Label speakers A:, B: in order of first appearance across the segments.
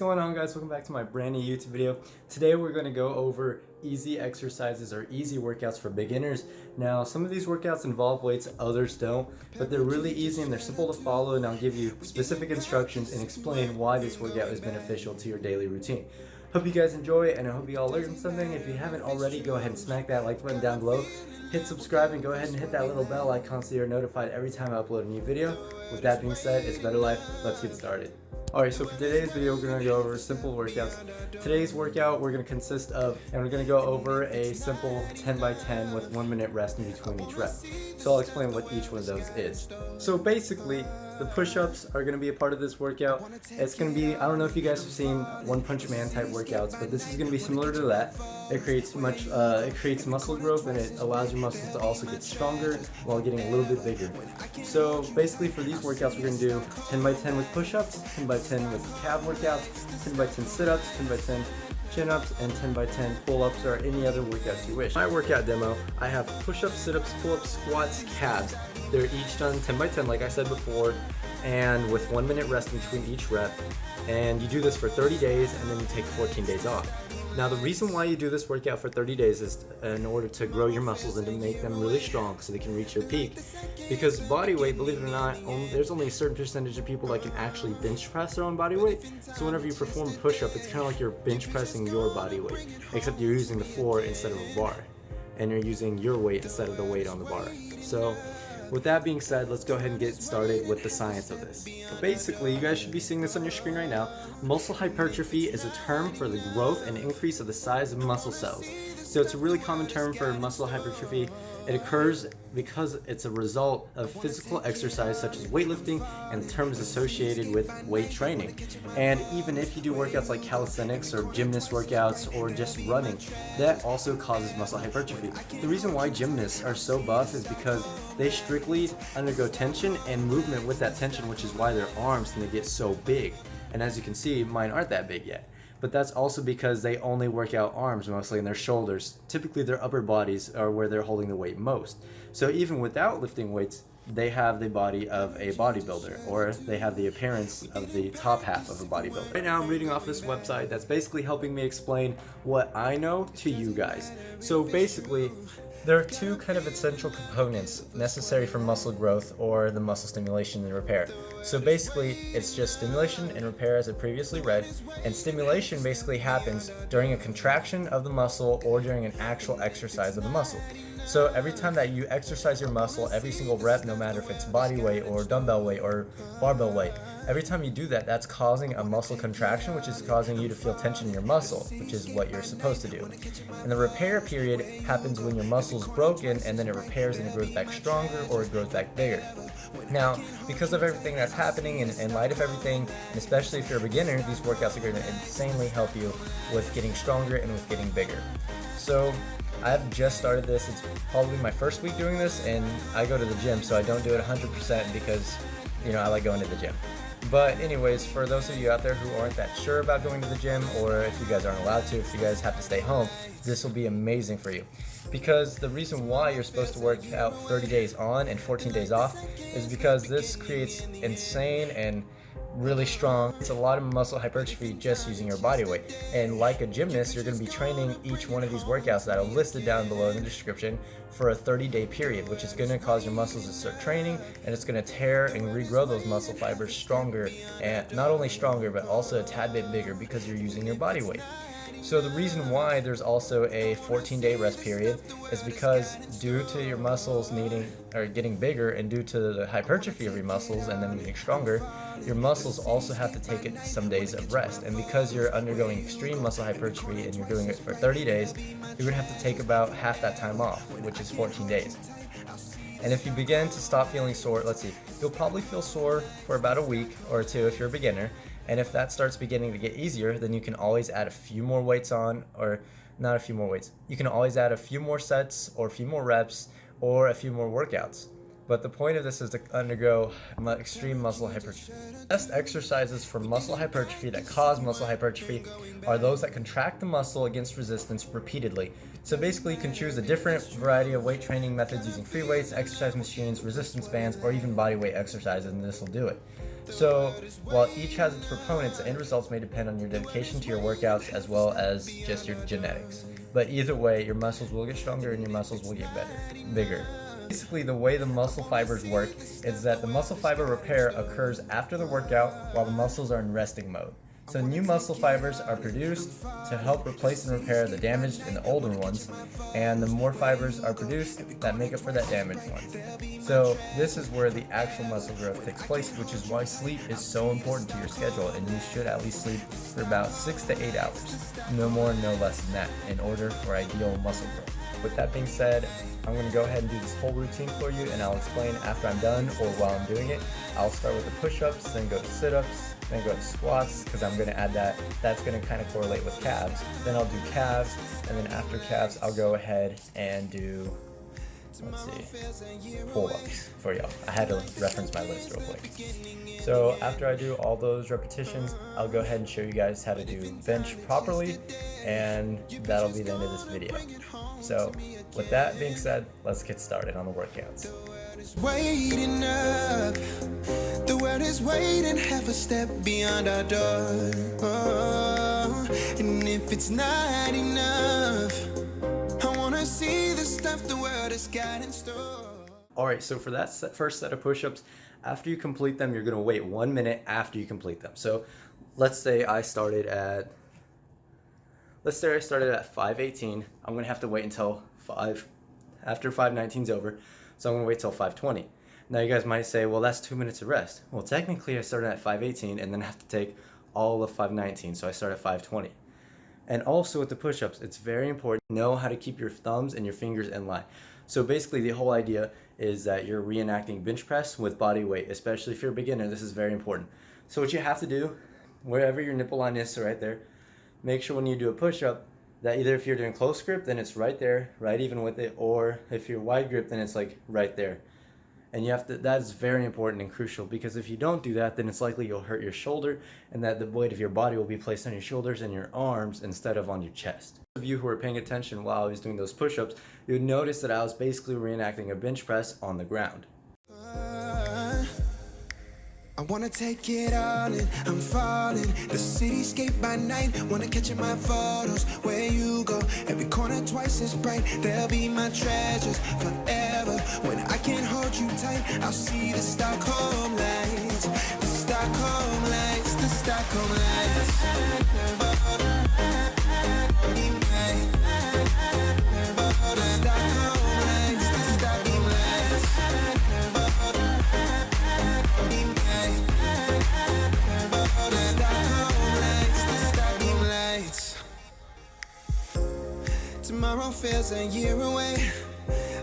A: What's going on, guys? Welcome back to my brand new YouTube video. Today we're going to go over easy exercises or easy workouts for beginners. Now some of these workouts involve weights, others don't, but they're really easy and they're simple to follow, and I'll give you specific instructions and explain why this workout is beneficial to your daily routine. Hope you guys enjoy it, and I hope you all learned something. If you haven't already, go ahead and smack that like button down below. Hit subscribe and go ahead and hit that little bell icon so you're notified every time I upload a new video. With that being said, it's better life. Let's get started. Alright, so for today's video, we're going to go over simple workouts. Today's workout we're going to consist of, and we're going to go over a simple 10 by 10 with 1 minute rest in between each rep. So I'll explain what each one of those is. So basically, the push-ups are going to be a part of this workout. It's going to be, I don't know if you guys have seen One Punch Man type workouts, but this is going to be similar to that. It creates muscle growth, and it allows your muscles to also get stronger while getting a little bit bigger. So basically for these workouts, we're going to do 10 by 10 with push-ups, 10 by 10 with calf workouts, 10 by 10 sit-ups, 10 by 10 chin-ups, and 10 by 10 pull-ups, or any other workouts you wish. My workout demo, I have push-ups, sit-ups, pull-ups, squats, calves. They're each done 10 by 10 like I said before, and with 1 minute rest between each rep. And you do this for 30 days, and then you take 14 days off. Now the reason why you do this workout for 30 days is in order to grow your muscles and to make them really strong so they can reach your peak. Because body weight, believe it or not, there's only a certain percentage of people that can actually bench press their own body weight. So whenever you perform a push-up, it's kind of like you're bench pressing your body weight, except you're using the floor instead of a bar, and you're using your weight instead of the weight on the bar. So with that being said, let's go ahead and get started with the science of this. Basically, you guys should be seeing this on your screen right now. Muscle hypertrophy is a term for the growth and increase of the size of muscle cells. So it's a really common term for muscle hypertrophy. It occurs because it's a result of physical exercise such as weightlifting, and the term is associated with weight training. And even if you do workouts like calisthenics or gymnast workouts or just running, that also causes muscle hypertrophy. The reason why gymnasts are so buff is because they strictly undergo tension and movement with that tension, which is why their arms tend to get so big. And as you can see, mine aren't that big yet. But that's also because they only work out arms mostly, and their shoulders. Typically their upper bodies are where they're holding the weight most. So even without lifting weights, they have the body of a bodybuilder, or they have the appearance of the top half of a bodybuilder. Right now I'm reading off this website that's basically helping me explain what I know to you guys. So basically, there are two kind of essential components necessary for muscle growth or the muscle stimulation and repair. So basically, it's just stimulation and repair, as I previously read, and stimulation basically happens during a contraction of the muscle or during an actual exercise of the muscle. So every time that you exercise your muscle, every single rep, no matter if it's body weight or dumbbell weight or barbell weight, every time you do that, that's causing a muscle contraction, which is causing you to feel tension in your muscle, which is what you're supposed to do. And the repair period happens when your muscle's broken, and then it repairs and it grows back stronger, or it grows back bigger. Now, because of everything that's happening, and in light of everything, and especially if you're a beginner, these workouts are going to insanely help you with getting stronger and with getting bigger. So I've just started this. It's probably my first week doing this, and I go to the gym, so I don't do it 100% because, I like going to the gym. But anyways, for those of you out there who aren't that sure about going to the gym, or if you guys aren't allowed to, if you guys have to stay home, this will be amazing for you. Because the reason why you're supposed to work out 30 days on and 14 days off is because this creates insane and really strong. It's a lot of muscle hypertrophy just using your body weight. And like a gymnast, you're going to be training each one of these workouts that are listed down below in the description for a 30-day period, which is going to cause your muscles to start training, and it's going to tear and regrow those muscle fibers stronger, and not only stronger but also a tad bit bigger because you're using your body weight. So the reason why there's also a 14-day rest period is because due to your muscles getting bigger, and due to the hypertrophy of your muscles and them getting stronger, your muscles also have to take some days of rest. And because you're undergoing extreme muscle hypertrophy and you're doing it for 30 days, you're going to have to take about half that time off, which is 14 days. And if you begin to stop feeling sore, you'll probably feel sore for about a week or two if you're a beginner. And if that starts beginning to get easier, then you can always add a few more weights on, or not a few more weights. You can always add a few more sets or a few more reps or a few more workouts. But the point of this is to undergo extreme muscle hypertrophy. Best exercises for muscle hypertrophy that cause muscle hypertrophy are those that contract the muscle against resistance repeatedly. So basically you can choose a different variety of weight training methods using free weights, exercise machines, resistance bands, or even body weight exercises, and this will do it. So while each has its proponents, the end results may depend on your dedication to your workouts as well as just your genetics. But either way, your muscles will get stronger and your muscles will get bigger. Basically, the way the muscle fibers work is that the muscle fiber repair occurs after the workout while the muscles are in resting mode. So new muscle fibers are produced to help replace and repair the damaged and the older ones, and the more fibers are produced that make up for that damaged ones. So this is where the actual muscle growth takes place, which is why sleep is so important to your schedule, and you should at least sleep for about 6 to 8 hours, no more, no less than that, in order for ideal muscle growth. With that being said, I'm going to go ahead and do this whole routine for you, and I'll explain after I'm done or while I'm doing it. I'll start with the push-ups, then go to sit-ups, then go to squats, because I'm going to add that. That's going to kind of correlate with calves. Then I'll do calves, and then after calves, I'll go ahead and do, let's see, pull-ups for y'all. I had to reference my list real quick. So after I do all those repetitions, I'll go ahead and show you guys how to do bench properly, and that'll be the end of this video. So with that being said, let's get started on the workouts.
B: Waiting up, the world is waiting half a step beyond our door. Oh, and if it's not enough, I wanna see the stuff the world has got in store.
A: Alright, so for that first set of push-ups, after you complete them, you're going to wait 1 minute after you complete them. So let's say I started at 5:18. I'm going to have to wait until after 5:19 is over. So I'm going to wait till 5:20. Now you guys might say, well, that's 2 minutes of rest. Well, technically I started at 5:18 and then I have to take all of 5:19. So I start at 5:20. And also with the push-ups, it's very important to know how to keep your thumbs and your fingers in line. So basically the whole idea is that you're reenacting bench press with body weight, especially if you're a beginner. This is very important. So what you have to do, wherever your nipple line is, so right there, make sure when you do a push-up that either if you're doing close grip, then it's right there, right even with it, or if you're wide grip, then it's like right there. And you have to, that is very important and crucial, because if you don't do that, then it's likely you'll hurt your shoulder, and that the weight of your body will be placed on your shoulders and your arms instead of on your chest. Those of you who were paying attention while I was doing those push-ups, you would notice that I was basically reenacting a bench press on the ground.
B: I wanna take it all in, I'm falling. The cityscape by night, wanna catch in my photos. Where you go, every corner twice as bright. They'll be my treasures forever. When I can't hold you tight, I'll see the Stockholm lights. The Stockholm lights, the Stockholm lights. Tomorrow feels a year away,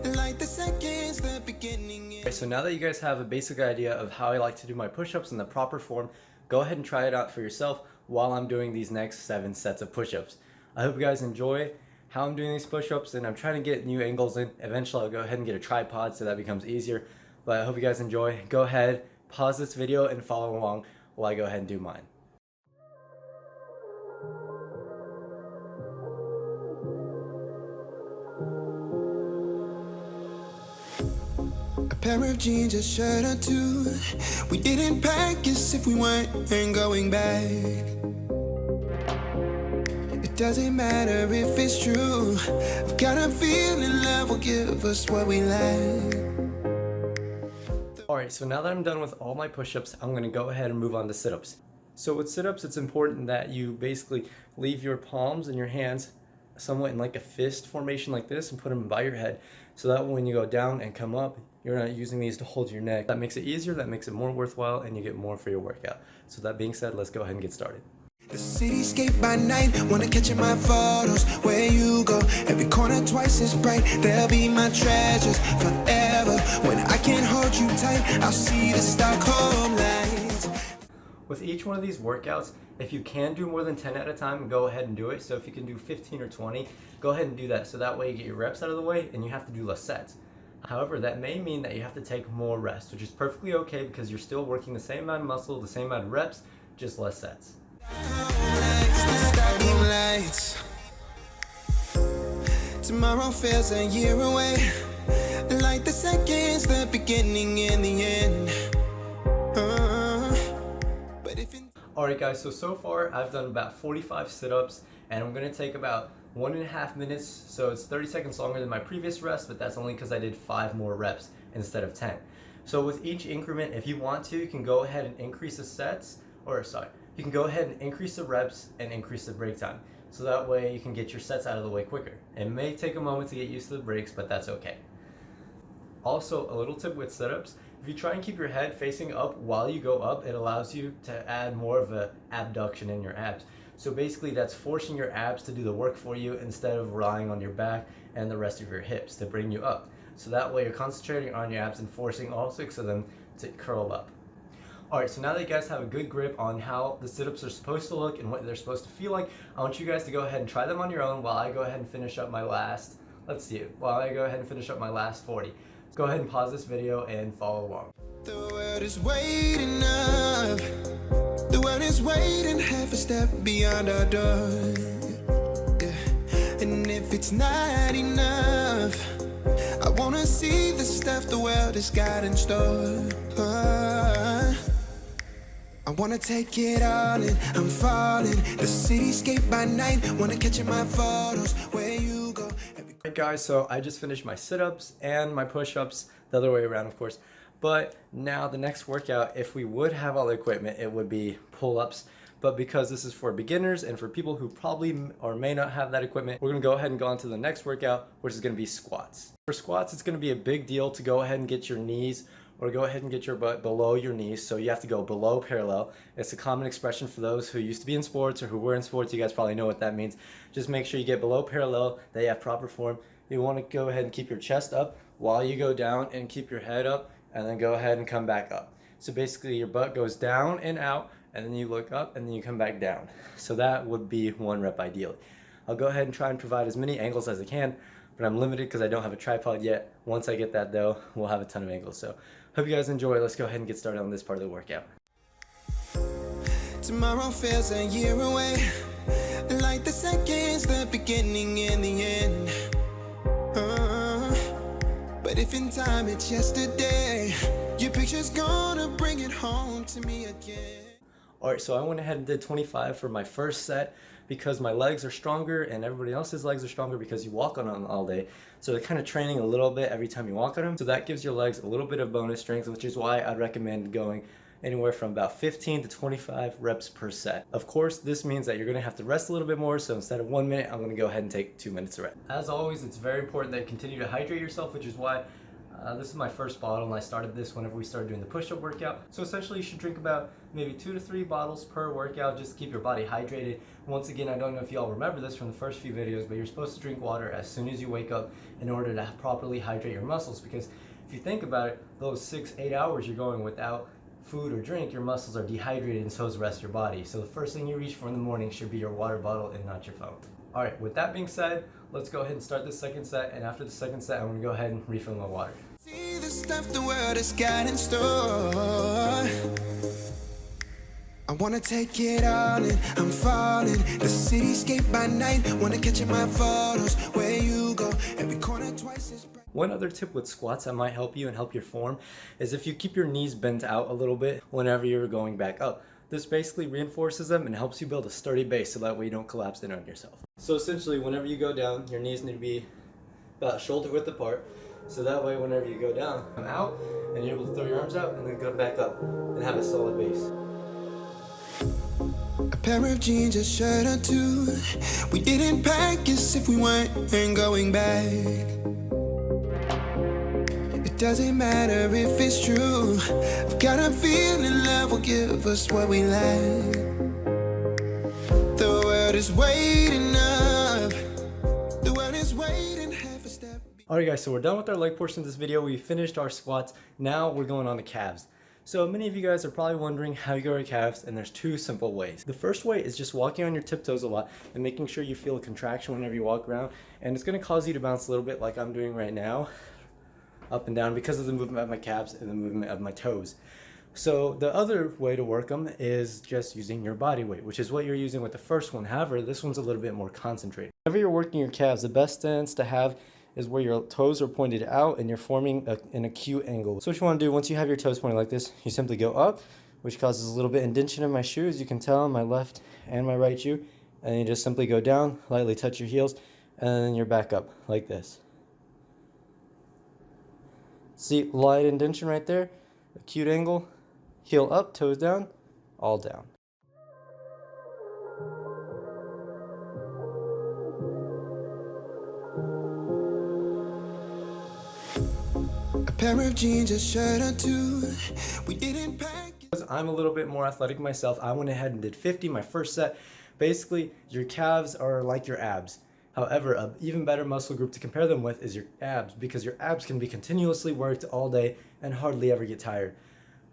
B: like the seconds, the beginning.
A: Okay, so now that you guys have a basic idea of how I like to do my push-ups in the proper form, go ahead and try it out for yourself while I'm doing these next 7 sets of push-ups. I hope you guys enjoy how I'm doing these push-ups, and I'm trying to get new angles in. Eventually I'll go ahead and get a tripod so that becomes easier, but I hope you guys enjoy. Go ahead, pause this video and follow along while I go ahead and do mine.
B: A pair of jeans, a shirt or two. We didn't pack as if we weren't going back. It doesn't matter if it's true. I've got a feeling love will give us what we lack.
A: Alright, so now that I'm done with all my push-ups, I'm going to go ahead and move on to sit-ups. So with sit-ups, it's important that you basically leave your palms and your hands somewhat in like a fist formation like this and put them by your head, so that when you go down and come up, you're not using these to hold your neck. That makes it easier, that makes it more worthwhile, and you get more for your workout. So that being said, let's go ahead and get started.
B: The cityscape by night, wanna catch in my photos. Where you go, every corner twice as bright. They'll be my treasures forever. When I can't hold you tight, I'll see the Stockholm lights.
A: With each one of these workouts, if you can do more than 10 at a time, go ahead and do it. So if you can do 15 or 20, go ahead and do that. So that way you get your reps out of the way and you have to do less sets. However, that may mean that you have to take more rest, which is perfectly okay because you're still working the same amount of muscle, the same amount of reps, just less sets.
B: Tomorrow feels a year away, like the seconds, the beginning and the end.
A: Alright guys, so far I've done about 45 sit-ups and I'm going to take about 1.5 minutes, so it's 30 seconds longer than my previous rest, but that's only because I did 5 more reps instead of 10. So with each increment, if you want to, you can go ahead and increase the sets, you can go ahead and increase the reps and increase the break time. So that way you can get your sets out of the way quicker. It may take a moment to get used to the breaks, but that's okay. Also, a little tip with sit-ups, if you try and keep your head facing up while you go up, it allows you to add more of an abduction in your abs. So basically that's forcing your abs to do the work for you instead of relying on your back and the rest of your hips to bring you up. So that way you're concentrating on your abs and forcing all 6 of them to curl up. Alright, so now that you guys have a good grip on how the sit-ups are supposed to look and what they're supposed to feel like, I want you guys to go ahead and try them on your own while I go ahead and finish up my last, 40. Go ahead and pause this video and follow along.
B: The world is waiting up. The world is waiting half a step beyond our door. Yeah. And if it's not enough, I wanna see the stuff the world has got in store. I wanna take it all in, I'm falling. The cityscape by night, wanna catch in my photos. Where you go.
A: Alright guys, so I just finished my sit-ups and my push-ups, the other way around of course. But now the next workout, if we would have all the equipment, it would be pull-ups. But because this is for beginners and for people who probably or may not have that equipment, we're gonna go ahead and go on to the next workout, which is gonna be squats. For squats, it's gonna be a big deal to go ahead and get your knees or go ahead and get your butt below your knees. So you have to go below parallel. It's a common expression for those who used to be in sports or who were in sports. You guys probably know what that means. Just make sure you get below parallel, that you have proper form. You wanna go ahead and keep your chest up while you go down and keep your head up and then go ahead and come back up. So basically your butt goes down and out and then you look up and then you come back down. So that would be 1 rep ideally. I'll go ahead and try and provide as many angles as I can, but I'm limited because I don't have a tripod yet. Once I get that though, we'll have a ton of angles. So hope you guys enjoy. Let's go ahead and get started on this part of the workout.
B: Tomorrow feels a year away, like the seconds, the beginning and the end. But if in time it's yesterday, your picture's gonna bring it home to me again.
A: Alright, so I went ahead and did 25 for my first set because my legs are stronger and everybody else's legs are stronger because you walk on them all day. So they're kind of training a little bit every time you walk on them. So that gives your legs a little bit of bonus strength, which is why I'd recommend going anywhere from about 15 to 25 reps per set. Of course, this means that you're gonna have to rest a little bit more, so instead of 1 minute, I'm gonna go ahead and take 2 minutes of rest. As always, it's very important that you continue to hydrate yourself, which is why this is my first bottle, and I started this whenever we started doing the push-up workout. So essentially, you should drink about maybe 2 to 3 bottles per workout just to keep your body hydrated. Once again, I don't know if y'all remember this from the first few videos, but you're supposed to drink water as soon as you wake up in order to properly hydrate your muscles, because if you think about it, those 6-8 hours you're going without food or drink, your muscles are dehydrated and so is the rest of your body. So the first thing you reach for in the morning should be your water bottle and not your phone. Alright, with that being said, let's go ahead and start the second set, and after the second set, I'm going to go ahead and refill my water.
B: See the stuff the world has got in store. I wanna take it all in, I'm falling. The cityscape by night, wanna catch in my photos. Where you go, every corner twice as bright.
A: One other tip with squats that might help you and help your form is if you keep your knees bent out a little bit whenever you're going back up. This basically reinforces them and helps you build a sturdy base so that way you don't collapse in on yourself. So essentially, whenever you go down, your knees need to be about shoulder width apart. So that way, whenever you go down, come out, and you're able to throw your arms out and then go back up and have a solid base.
B: A pair of jeans, a shirt or two. We didn't pack as if we weren't going back. It doesn't matter if it's true. I've got a feeling love will give us what we lack. The world is waiting up. The world is waiting half a step.
A: Alright guys, so we're done with our leg portion of this video. We finished our squats. Now we're going on to calves. So many of you guys are probably wondering how you go to calves, and there's 2 simple ways. The first way is just walking on your tiptoes a lot and making sure you feel a contraction whenever you walk around, and it's going to cause you to bounce a little bit like I'm doing right now. up and down because of the movement of my calves and the movement of my toes. So the other way to work them is just using your body weight, which is what you're using with the first one. However, this one's a little bit more concentrated. Whenever you're working your calves, the best stance to have is where your toes are pointed out and you're forming an acute angle. So what you want to do once you have your toes pointed like this, you simply go up, which causes a little bit indentation in my shoe, as you can tell, my left and my right shoe. And you just simply go down, lightly touch your heels, and then you're back up like this. See, light indentation right there, acute angle, heel up, toes down, all down.
B: A pair of jeans, a shirt or two. We didn't pack.
A: I'm a little bit more athletic myself. I went ahead and did 50, my first set. Basically, your calves are like your abs. However, an even better muscle group to compare them with is your abs, because your abs can be continuously worked all day and hardly ever get tired.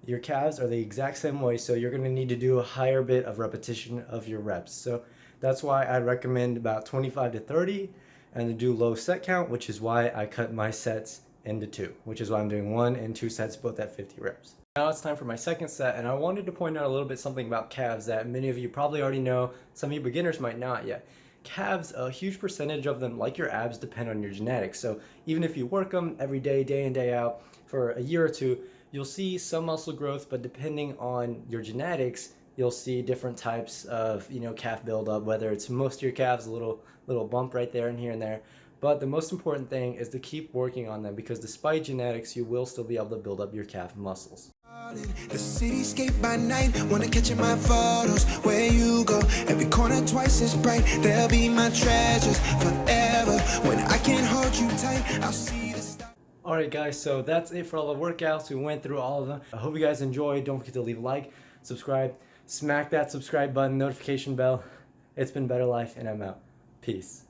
A: Your calves are the exact same way, so you're going to need to do a higher bit of repetition of your reps. So that's why I recommend about 25 to 30 and to do low set count, which is why I cut my sets into 2, which is why I'm doing 1 and 2 sets both at 50 reps. Now it's time for my second set, and I wanted to point out a little bit something about calves that many of you probably already know, some of you beginners might not yet. Calves, a huge percentage of them, like your abs, depend on your genetics. So even if you work them every day, day in, day out, for a year or two, you'll see some muscle growth, but depending on your genetics, you'll see different types of, calf buildup, whether it's most of your calves, a little bump right there and here and there. But the most important thing is to keep working on them, because despite genetics, you will still be able to build up your calf muscles.
B: The cityscape by night, wanna catch in my photos. Where you go, every corner twice as bright. They'll be my treasures forever. When I can't hold you tight, I'll see the stars.
A: Alright guys, so that's it for all the workouts. We went through all of them. I hope you guys enjoyed. Don't forget to leave a like, subscribe, smack that subscribe button, notification bell. It's been Better Life, and I'm out. Peace.